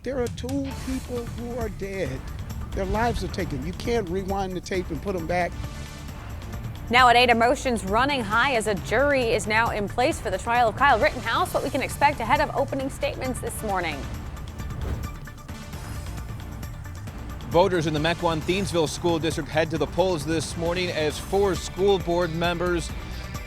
There are 2 people who are dead. Their lives are taken. You can't rewind the tape and put them back. Now at 8, emotions running high as a jury is now in place for the trial of Kyle Rittenhouse. What we can expect ahead of opening statements this morning. Voters in the Mequon-Thiensville School District head to the polls this morning as 4 school board members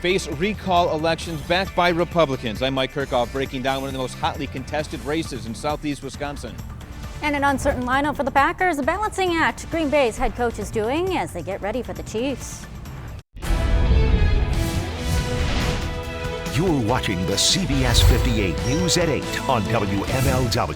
face recall elections backed by Republicans. I'm Mike Kirkhoff, breaking down one of the most hotly contested races in southeast Wisconsin. And an uncertain lineup for the Packers, a balancing act Green Bay's head coach is doing as they get ready for the Chiefs. You're watching the CBS 58 News at 8 on WMLW.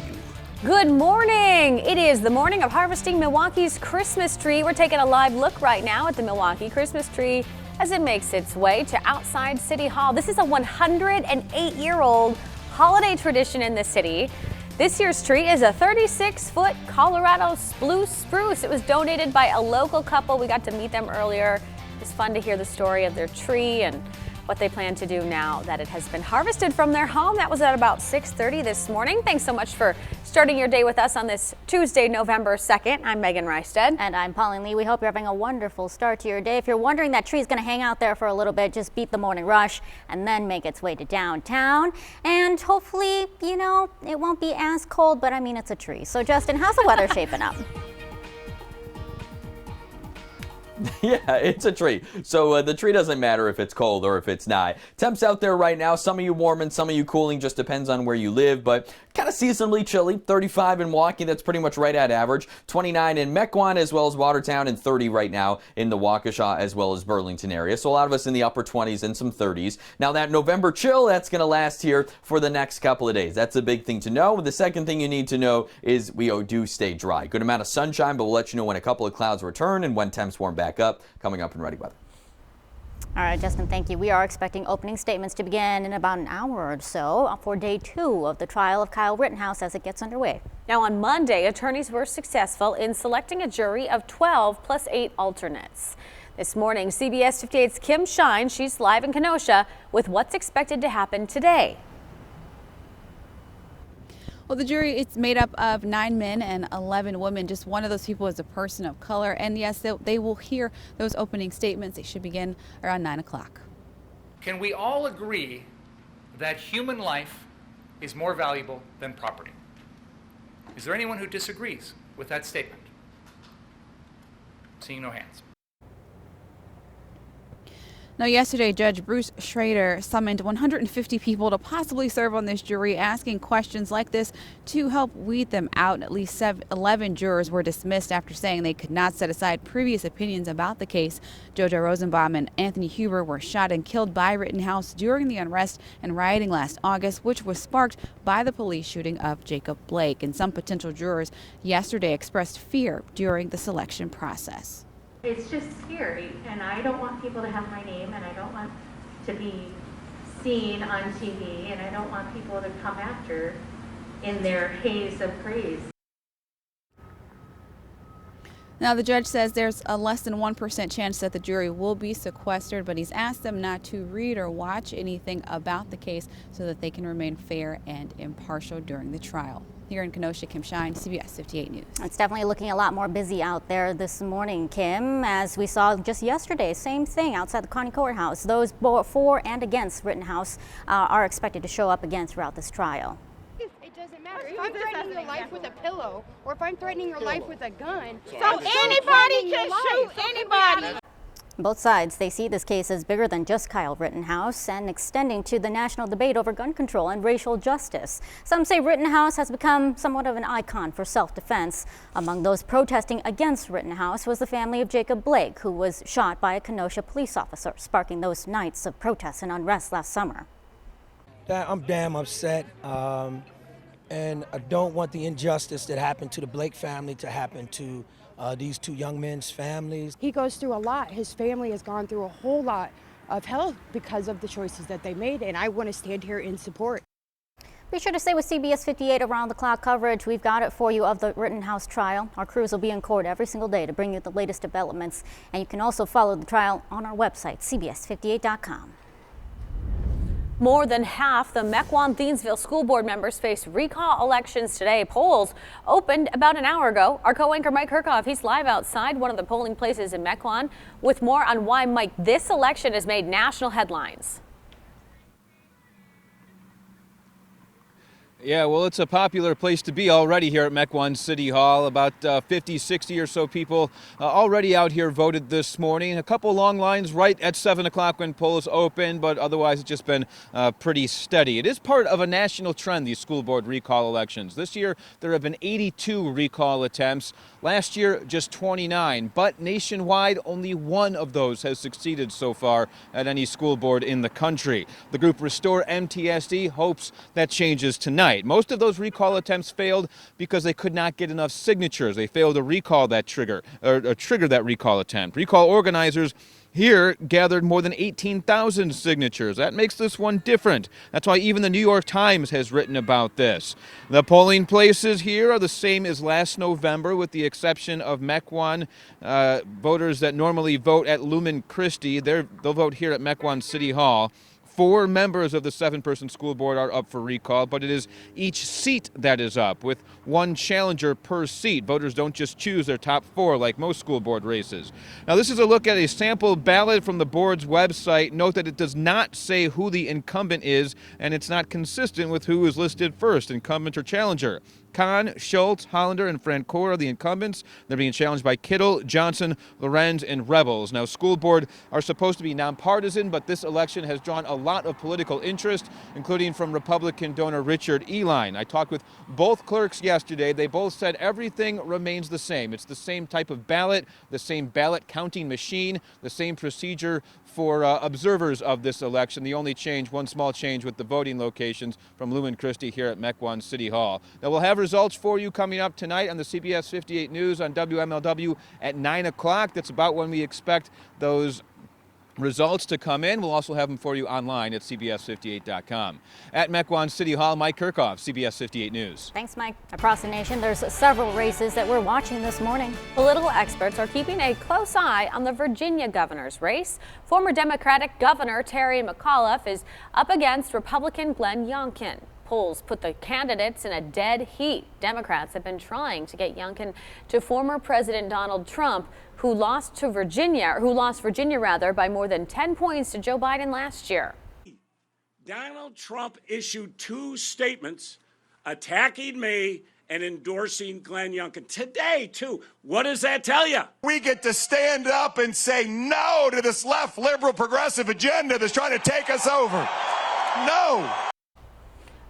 Good morning. It is the morning of harvesting Milwaukee's Christmas tree. We're taking a live look right now at the Milwaukee Christmas tree as it makes its way to outside City Hall. This is a 108-year-old holiday tradition in the city. This year's tree is a 36-foot Colorado spruce. It was donated by a local couple. We got to meet them earlier. It's fun to hear the story of their tree and what they plan to do now that it has been harvested from their home. That was at about 6:30 this morning. Thanks so much for starting your day with us on this Tuesday, November 2nd. I'm Megan Reisted. And I'm Pauline Lee. We hope you're having a wonderful start to your day. If you're wondering, that tree's going to hang out there for a little bit, just beat the morning rush and then make its way to downtown. And hopefully, it won't be as cold, but I mean, it's a tree. So Justin, how's the weather shaping up? Yeah, it's a tree. So the tree doesn't matter if it's cold or if it's not. Temps out there right now, some of you warm and some of you cooling, just depends on where you live, but kind of seasonably chilly. 35 in Milwaukee, that's pretty much right at average. 29 in Mequon as well as Watertown, and 30 right now in the Waukesha as well as Burlington area. So a lot of us in the upper 20s and some 30s. Now that November chill, that's going to last here for the next couple of days. That's a big thing to know. The second thing you need to know is we do stay dry. Good amount of sunshine, but we'll let you know when a couple of clouds return and when temps warm back up. Coming up in Ready Weather. All right, Justin, thank you. We are expecting opening statements to begin in about an hour or so for day 2 of the trial of Kyle Rittenhouse as it gets underway. Now on Monday, attorneys were successful in selecting a jury of 12 plus 8 alternates. This morning, CBS 58's Kim Shine, she's live in Kenosha with what's expected to happen today. Well, the jury, it's made up of 9 men and 11 women. Just one of those people is a person of color. And yes, they will hear those opening statements. They should begin around 9 o'clock. Can we all agree that human life is more valuable than property? Is there anyone who disagrees with that statement? Seeing no hands. Now, yesterday, Judge Bruce Schrader summoned 150 people to possibly serve on this jury, asking questions like this to help weed them out. At least 11 jurors were dismissed after saying they could not set aside previous opinions about the case. Jojo Rosenbaum and Anthony Huber were shot and killed by Rittenhouse during the unrest and rioting last August, which was sparked by the police shooting of Jacob Blake. And some potential jurors yesterday expressed fear during the selection process. It's just scary, and I don't want people to have my name, and I don't want to be seen on TV, and I don't want people to come after in their haze of praise. Now, the judge says there's a less than 1% chance that the jury will be sequestered, but he's asked them not to read or watch anything about the case so that they can remain fair and impartial during the trial. Here in Kenosha, Kim Shine, CBS 58 News. It's definitely looking a lot more busy out there this morning, Kim, as we saw just yesterday. Same thing outside the county courthouse. Those for and against Rittenhouse are expected to show up again throughout this trial. It doesn't matter if I'm threatening your life with a pillow or if I'm threatening your life with a gun. So anybody can shoot anybody. Both sides, they see this case as bigger than just Kyle Rittenhouse and extending to the national debate over gun control and racial justice. Some say Rittenhouse has become somewhat of an icon for self-defense. Among those protesting against Rittenhouse was the family of Jacob Blake, who was shot by a Kenosha police officer, sparking those nights of protests and unrest last summer. I'm damn upset, and I don't want the injustice that happened to the Blake family to happen to these 2 young men's families. He goes through a lot. His family has gone through a whole lot of hell because of the choices that they made, and I want to stand here in support. Be sure to stay with CBS 58 around the clock coverage. We've got it for you of the Rittenhouse trial. Our crews will be in court every single day to bring you the latest developments, and you can also follow the trial on our website, cbs58.com. More than half the Mequon-Thiensville school board members face recall elections today. Polls opened about an hour ago. Our co-anchor Mike Kirchhoff, he's live outside one of the polling places in Mequon with more on why, Mike, this election has made national headlines. Yeah, well, it's a popular place to be already here at Mequon City Hall. About 50, 60 or so people already out here voted this morning. A couple long lines right at 7 o'clock when polls open, but otherwise it's just been pretty steady. It is part of a national trend, these school board recall elections. This year, there have been 82 recall attempts. Last year, just 29. But nationwide, only one of those has succeeded so far at any school board in the country. The group Restore MTSD hopes that changes tonight. Most of those recall attempts failed because they could not get enough signatures. They failed to recall that trigger that recall attempt. Recall organizers here gathered more than 18,000 signatures. That makes this one different. That's why even the New York Times has written about this. The polling places here are the same as last November, with the exception of Mequon. Voters that normally vote at Lumen Christi, they'll vote here at Mequon City Hall. 4 members of the 7-person school board are up for recall, but it is each seat that is up, with 1 challenger per seat. Voters don't just choose their top 4 like most school board races. Now, this is a look at a sample ballot from the board's website. Note that it does not say who the incumbent is, and it's not consistent with who is listed first, incumbent or challenger. Kahn, Schultz, Hollander, and Francoeur are the incumbents. They're being challenged by Kittle, Johnson, Lorenz, and Rebels. Now, school board are supposed to be nonpartisan, but this election has drawn a lot of political interest, including from Republican donor Richard Eline. I talked with both clerks yesterday. They both said everything remains the same. It's the same type of ballot, the same ballot counting machine, the same procedure for observers of this election. The only change, one small change with the voting locations from Lumen Christi here at Mequon City Hall. Now, we'll have results for you coming up tonight on the CBS 58 News on WMLW at 9 o'clock. That's about when we expect those results to come in. We'll also have them for you online at CBS58.com. At Mequon City Hall, Mike Kirchhoff, CBS 58 News. Thanks, Mike. Across the nation, there's several races that we're watching this morning. Political experts are keeping a close eye on the Virginia governor's race. Former Democratic Governor Terry McAuliffe is up against Republican Glenn Youngkin. Polls put the candidates in a dead heat. Democrats have been trying to get Youngkin to former President Donald Trump, who lost Virginia by more than 10 points to Joe Biden last year. Donald Trump issued 2 statements attacking me and endorsing Glenn Youngkin today, too. What does that tell you? We get to stand up and say no to this left liberal progressive agenda that's trying to take us over. No.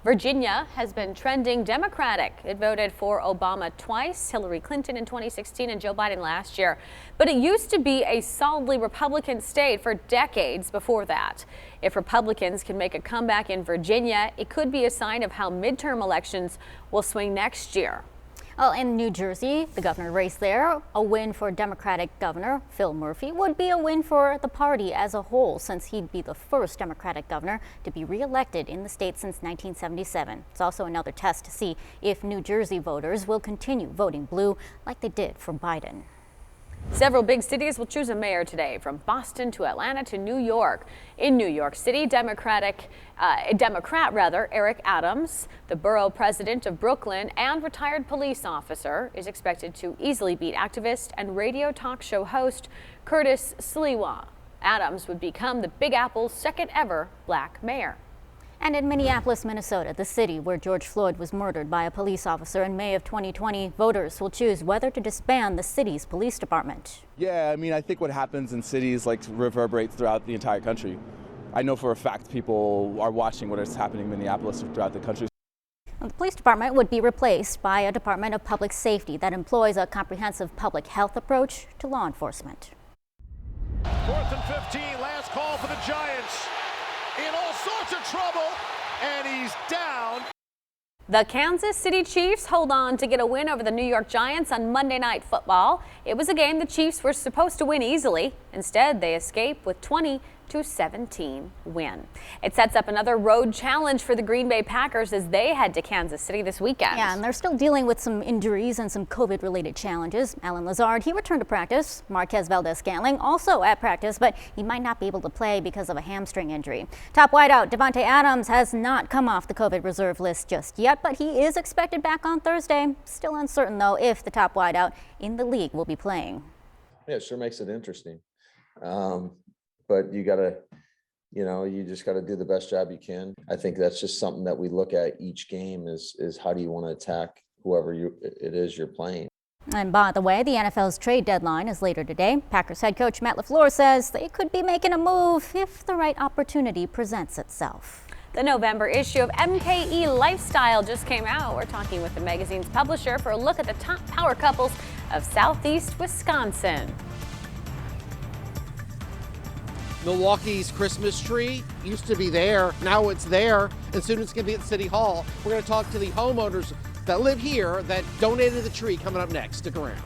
Virginia has been trending Democratic. It voted for Obama twice, Hillary Clinton in 2016 and Joe Biden last year. But it used to be a solidly Republican state for decades before that. If Republicans can make a comeback in Virginia, it could be a sign of how midterm elections will swing next year. Well, in New Jersey, the governor race there, a win for Democratic Governor Phil Murphy would be a win for the party as a whole, since he'd be the first Democratic governor to be reelected in the state since 1977. It's also another test to see if New Jersey voters will continue voting blue like they did for Biden. Several big cities will choose a mayor today, from Boston to Atlanta to New York. In New York City, Democrat Eric Adams, the borough president of Brooklyn and retired police officer, is expected to easily beat activist and radio talk show host Curtis Sliwa. Adams would become the Big Apple's second ever black mayor. And in Minneapolis, Minnesota, the city where George Floyd was murdered by a police officer in May of 2020, voters will choose whether to disband the city's police department. Yeah, I mean, I think what happens in cities reverberates throughout the entire country. I know for a fact people are watching what is happening in Minneapolis throughout the country. The police department would be replaced by a Department of Public Safety that employs a comprehensive public health approach to law enforcement. 4th and 15, last call for the Giants. In all sorts of trouble, and he's down. The Kansas City Chiefs hold on to get a win over the New York Giants on Monday Night Football. It was a game the Chiefs were supposed to win easily. Instead, they escape with 20 17 win. It sets up another road challenge for the Green Bay Packers as they head to Kansas City this weekend. Yeah, and they're still dealing with some injuries and some COVID-related challenges. Alan Lazard, he returned to practice. Marquez Valdez-Scantling also at practice, but he might not be able to play because of a hamstring injury. Top wideout Devontae Adams has not come off the COVID reserve list just yet, but he is expected back on Thursday. Still uncertain, though, if the top wideout in the league will be playing. Yeah, it sure makes it interesting. But you gotta, you just gotta do the best job you can. I think that's just something that we look at each game is how do you want to attack whoever it is you're playing. And by the way, the NFL's trade deadline is later today. Packers head coach Matt LaFleur says they could be making a move if the right opportunity presents itself. The November issue of MKE Lifestyle just came out. We're talking with the magazine's publisher for a look at the top power couples of Southeast Wisconsin. Milwaukee's Christmas tree used to be there. Now it's there, and soon it's going to be at City Hall. We're going to talk to the homeowners that live here that donated the tree coming up next. Stick around.